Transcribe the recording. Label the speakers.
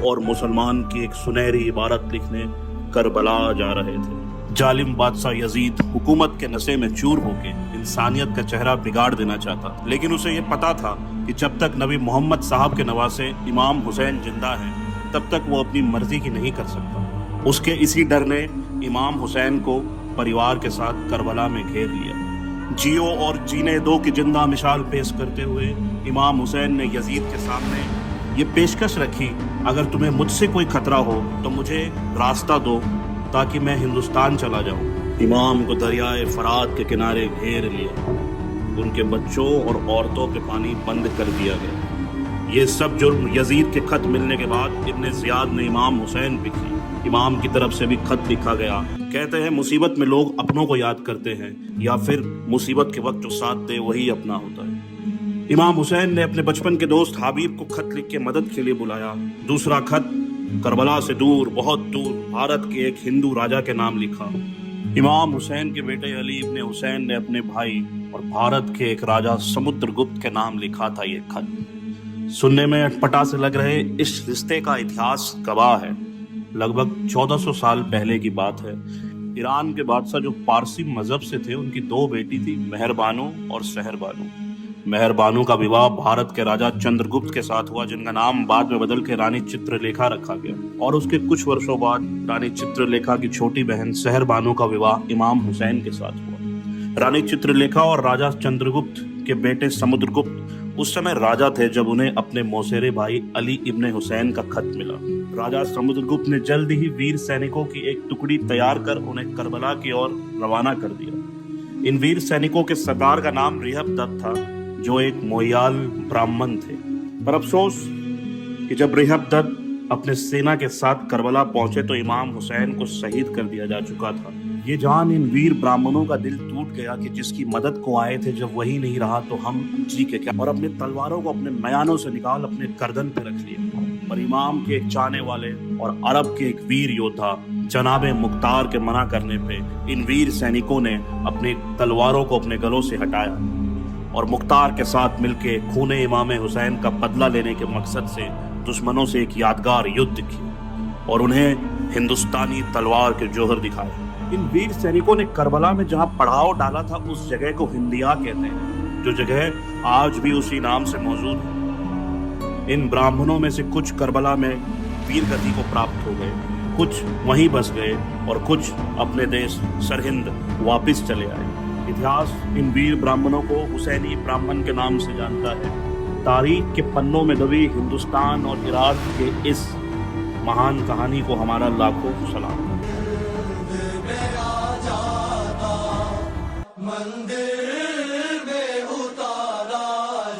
Speaker 1: और मुसलमान की एक सुनहरी इबारत लिखने करबला जा रहे थे। जालिम बादशाह यजीद हुकूमत के नशे में चूर होके इंसानियत का चेहरा बिगाड़ देना चाहता, लेकिन उसे ये पता था कि जब तक नबी मोहम्मद साहब के नवासे इमाम हुसैन जिंदा हैं तब तक वो अपनी मर्जी की नहीं कर सकता। उसके इसी डर ने इमाम हुसैन को परिवार के साथ करबला में घेर लिया। जियो और जीने दो की जिंदा मिसाल पेश करते हुए इमाम हुसैन ने यजीद के सामने ये पेशकश रखी, अगर तुम्हें मुझसे कोई खतरा हो तो मुझे रास्ता दो ताकि मैं हिंदुस्तान चला जाऊं। इमाम को दरियाए फरात के किनारे घेर लिया, उनके बच्चों और औरतों के पानी बंद कर दिया गया। ये सब जुर्म यजीद के खत मिलने के बाद इब्ने ज़ियाद ने इमाम हुसैन पे की। इमाम की तरफ से भी खत लिखा गया। कहते हैं मुसीबत में लोग अपनों को याद करते हैं या फिर मुसीबत के वक्त जो साथ दे वही अपना होता है। इमाम हुसैन ने अपने बचपन के दोस्त हबीब को खत लिख के मदद के लिए बुलाया। दूसरा खत करबला से दूर, बहुत दूर भारत के एक हिंदू राजा के नाम लिखा। इमाम हुसैन के बेटे अली इब्ने हुसैन ने अपने भाई और भारत के एक राजा समुद्रगुप्त के नाम लिखा था ये खत। सुनने में अटपटा से लग रहे इस रिश्ते का इतिहास गवाह है। लगभग 1400 साल पहले की बात है। ईरान के बादशाह जो पारसी मजहब से थे, उनकी दो बेटी थी, मेहरबानो और सहरबानो। मेहरबानो का विवाह भारत के राजा चंद्रगुप्त के साथ हुआ, जिनका नाम बाद में बदल के रानी चित्रलेखा रखा गया। और उसके कुछ वर्षों बाद रानी चित्रलेखा की छोटी बहन सहरबानो का विवाह इमाम हुसैन के साथ हुआ। रानी चित्रलेखा और राजा चंद्रगुप्त के बेटे समुद्रगुप्त उस समय राजा थे जब उन्हें अपने मौसेरे भाई अली इब्ने हुसैन का खत मिला। राजा समुद्रगुप्त ने जल्द ही वीर सैनिकों की एक टुकड़ी तैयार कर उन्हें करबला की ओर रवाना कर दिया। इन वीर सैनिकों के सरदार का नाम रिहब दत्त था, जो एक मोयाल ब्राह्मण थे। पर अफसोस कि जब रिहब दत्त अपने सेना के साथ करबला पहुंचे तो इमाम हुसैन को शहीद कर दिया जा चुका था। ये जान इन वीर ब्राह्मणों का दिल टूट गया कि जिसकी मदद को आए थे जब वही नहीं रहा तो हम जी के क्या, और अपने तलवारों को अपने मयानों से निकाल अपने गर्दन पे रख लिया। पर इमाम के एक चाहने वाले और अरब के एक वीर योद्धा जनाबे मुख्तार के मना करने पे इन वीर सैनिकों ने अपनी तलवारों को अपने गलों से हटाया और मुख्तार के साथ मिलके खूने इमाम हुसैन का बदला लेने के मकसद से दुश्मनों से एक यादगार युद्ध किया और उन्हें हिंदुस्तानी तलवार के जौहर दिखाए। इन वीर सैनिकों ने करबला में जहां पड़ाव डाला था उस जगह को हिंदिया कहते हैं, जो जगह आज भी उसी नाम से मौजूद है। इन ब्राह्मणों में से कुछ करबला में वीर गति को प्राप्त हो गए, कुछ वहीं बस गए और कुछ अपने देश सरहिंद वापस चले आए। इतिहास इन वीर ब्राह्मणों को हुसैनी ब्राह्मण के नाम से जानता है। तारीख के पन्नों में दबी हिंदुस्तान और इराक के इस महान कहानी को हमारा लाखों सलाम।
Speaker 2: मंदिर